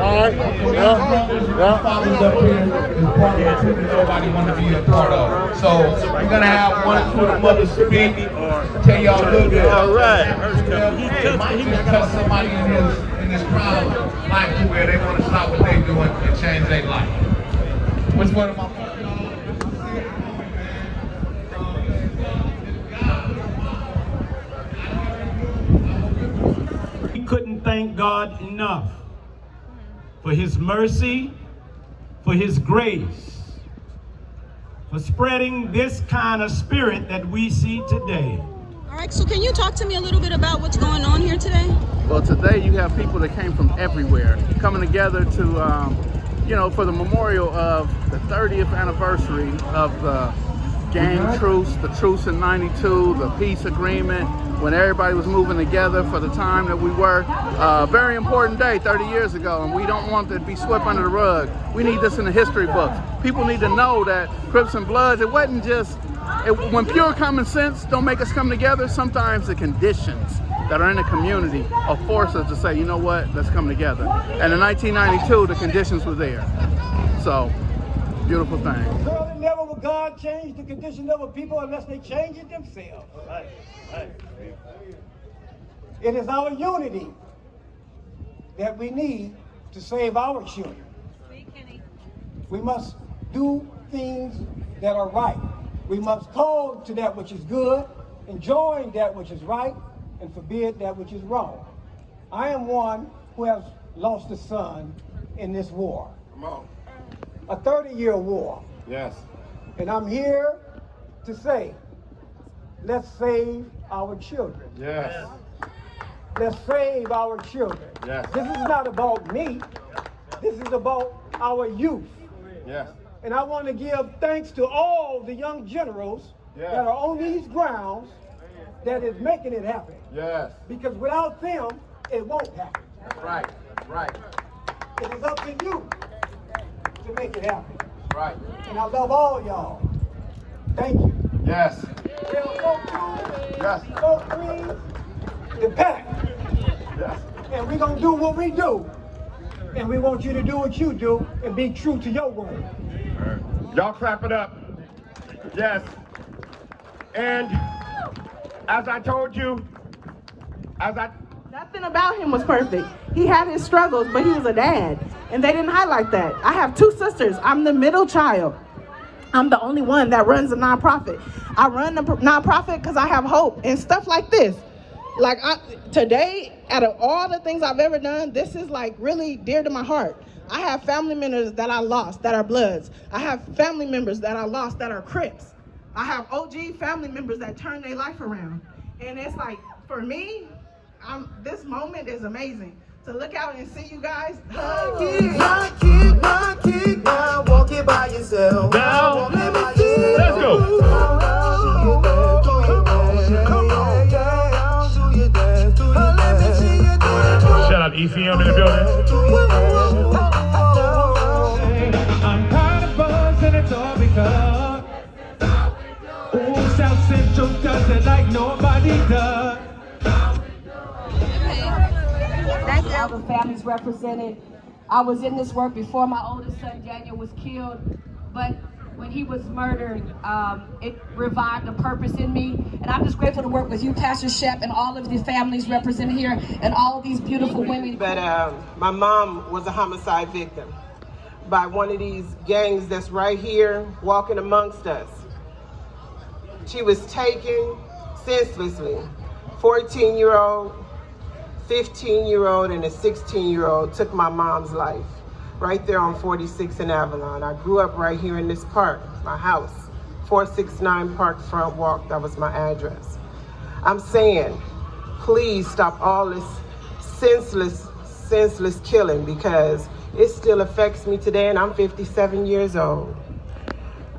Follows up here is part of the truth that nobody wanted to be a part of. So we're gonna have one or two of the mothers speak, tell y'all a little bit. All right. Hey, might just touch somebody in this crowd life to where they want to stop what they're doing and change their life. Which one of my couldn't thank God enough for his mercy, for his grace, for spreading this kind of spirit that we see today. All right, so can you talk to me a little bit about what's going on here today? Well, today you have people that came from everywhere coming together to, for the memorial of the 30th anniversary of the gang truce, the truce in '92, the peace agreement, when everybody was moving together for the time that we were. Very important day 30 years ago, and we don't want it to be swept under the rug. We need this in the history books. People need to know that Crips and Bloods, it wasn't just, when pure common sense don't make us come together, sometimes the conditions that are in the community will force us to say, you know what, let's come together. And in 1992, the conditions were there. So, beautiful thing. Surely never will God change the condition of a people unless they change it themselves. Right. It is our unity that we need to save our children. We must do things that are right. We must call to that which is good, enjoin that which is right, and forbid that which is wrong. I am one who has lost a son in this war. Come on. A 30-year war. Yes. And I'm here to say, let's save our children. Yes. Let's save our children. Yes. This is not about me. This is about our youth. Yes. And I want to give thanks to all the young generals that are on these grounds that is making it happen. Yes. Because without them, it won't happen. Right. Right. It is up to you to make it happen. Right. And I love all y'all. Thank you. Yes. Yes. So please, the pack. Yes. And we're going to do what we do. And we want you to do what you do and be true to your word. Y'all clap it up. Yes. And as I told you, nothing about him was perfect. He had his struggles, but he was a dad. And they didn't highlight that. I have two sisters. I'm the middle child. I'm the only one that runs a nonprofit. I run the nonprofit because I have hope and stuff like this. Like today, out of all the things I've ever done, this is like really dear to my heart. I have family members that I lost that are Bloods. I have family members that I lost that are Crips. I have OG family members that turned their life around. And it's like, for me, this moment is amazing. To look out and see you guys. Not kick, now walk it by yourself. now, let's go. Shout out ECM in the building. I'm kind of buzzed and it's all because South Central does it like nobody does. All the families represented. I was in this work before my oldest son Daniel was killed, but when he was murdered, it revived a purpose in me. And I'm just grateful to work with you, Pastor Shep, and all of the families represented here, and all of these beautiful women. But my mom was a homicide victim by one of these gangs that's right here walking amongst us. She was taken senselessly. 14-year-old, 15-year-old, and a 16-year-old took my mom's life right there on 46 in Avalon. I grew up right here in this park, my house, 469 Park Front Walk, that was my address. I'm saying, please stop all this senseless killing, because it still affects me today, and I'm 57 years old.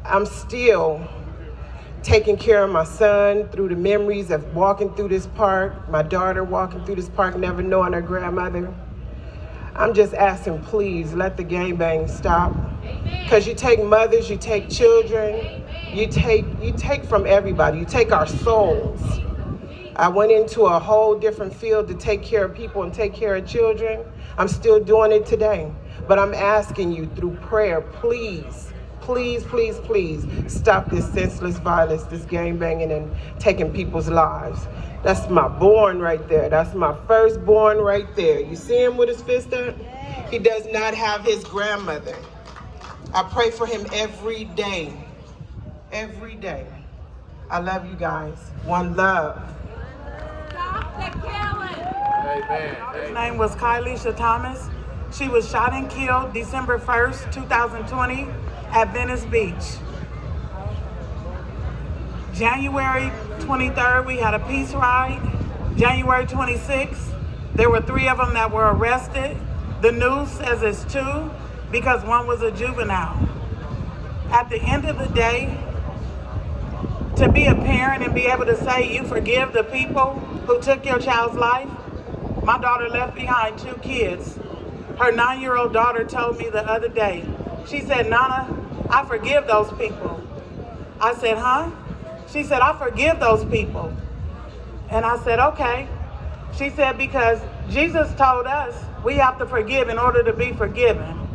I'm still taking care of my son through the memories of walking through this park, my daughter walking through this park, never knowing her grandmother. I'm just asking, please, let the gangbang stop. Because you take mothers, you take children, you take from everybody, you take our souls. I went into a whole different field to take care of people and take care of children. I'm still doing it today. But I'm asking you through prayer, please, please, please, please stop this senseless violence, this gang banging and taking people's lives. That's my born right there. That's my firstborn right there. You see him with his fist up? He does not have his grandmother. I pray for him every day. Every day. I love you guys. One love. Her name was Kylisha Thomas. She was shot and killed December 1st, 2020 at Venice Beach. January 23rd, we had a peace ride. January 26th, there were 3 of them that were arrested. The news says it's 2 because one was a juvenile. At the end of the day, to be a parent and be able to say you forgive the people who took your child's life. My daughter left behind 2 kids. Her 9-year-old daughter told me the other day, she said, Nana, I forgive those people. I said, huh? She said, I forgive those people. And I said, okay. She said, because Jesus told us we have to forgive in order to be forgiven.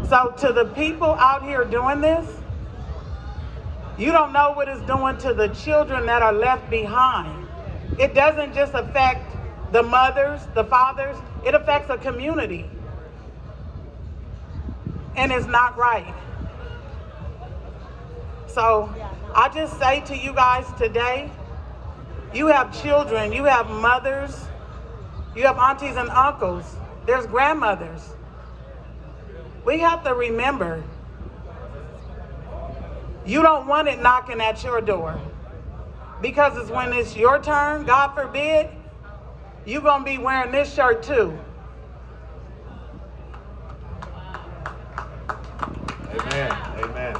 So to the people out here doing this, you don't know what it's doing to the children that are left behind. It doesn't just affect the mothers, the fathers, it affects a community. And it's not right. So I just say to you guys today, you have children, you have mothers, you have aunties and uncles, there's grandmothers. We have to remember, you don't want it knocking at your door. Because it's when it's your turn, God forbid, you're gonna be wearing this shirt too. Amen, amen.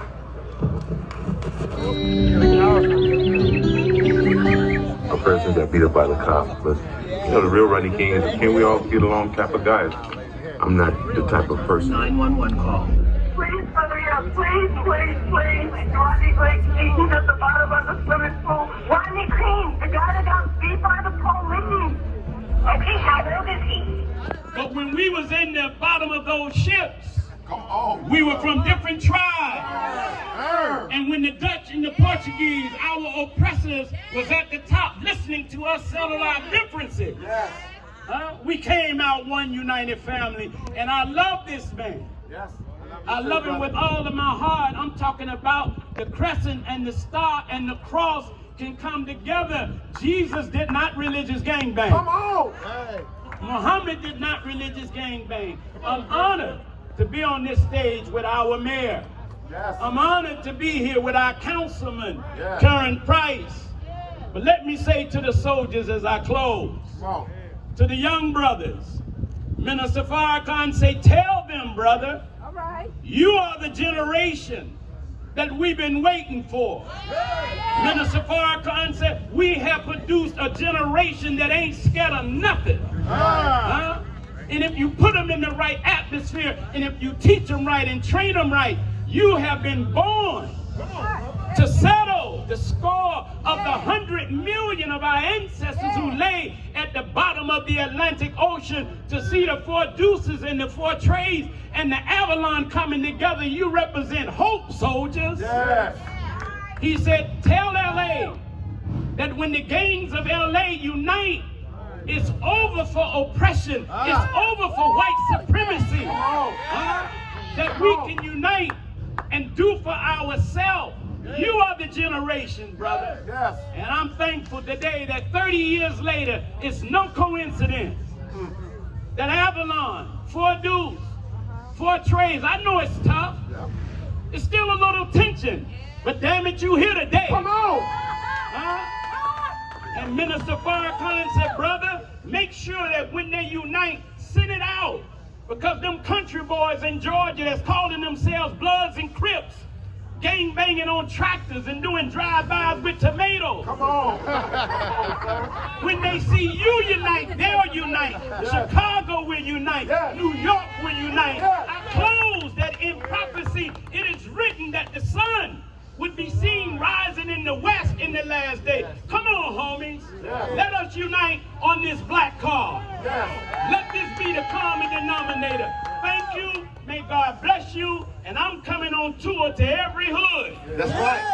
A person got beat up by the cop, but the real Rodney King is, can we all get along type of guys? I'm not the type of person. 911 call. Please hurry up, please, please, please. Rodney King at the bottom of the swimming pool. Rodney King, the guy that got beat by the police. Okay, how old is he? But when we was in the bottom of those ships, we were from different tribes. And when the Dutch and the Portuguese, our oppressors, was at the top listening to us settle our differences. We came out one united family. And I love this man. I love him with all of my heart. I'm talking about the crescent and the star and the cross can come together. Jesus did not religious gangbang. Come on! Muhammad did not religious gangbang. I'm honored to be on this stage with our mayor. I'm honored to be here with our councilman, Curren. But let me say to the soldiers as I close, to the young brothers, Minister Farrakhan say, tell them, brother, you are the generation that we've been waiting for. Minister Farrakhan said, we have produced a generation that ain't scared of nothing. And if you put them in the right atmosphere, and if you teach them right and train them right, you have been born to settle the score of the 100 million of our ancestors who lay at the bottom of the Atlantic Ocean to see the 4 Deuces and the 4 Trays and the Avalon coming together. You represent hope, soldiers. He said, tell L.A. that when the gangs of L.A. unite, it's over for oppression. It's over for white supremacy. That we can unite and do for ourselves. You are the generation, brother. And I'm thankful today that 30 years later, it's no coincidence that Avalon, 4 Deuces, 4 Trays, I know it's tough. It's still a little tension. But damn it, you here today. Come on! And Minister Farrakhan said, brother, make sure that when they unite, send it out. Because them country boys in Georgia that's calling themselves Bloods and Crips, gang banging on tractors and doing drive-bys with tomatoes. Come on. When they see you unite, they'll unite. Chicago will unite. New York will unite. I close that in prophecy, it is written that the sun would be seen rising in the West in the last day. Come on, homies. Let us unite on this black cause. Let this be the common denominator. Thank you. May God bless you. And I'm coming on tour to every hood. That's right.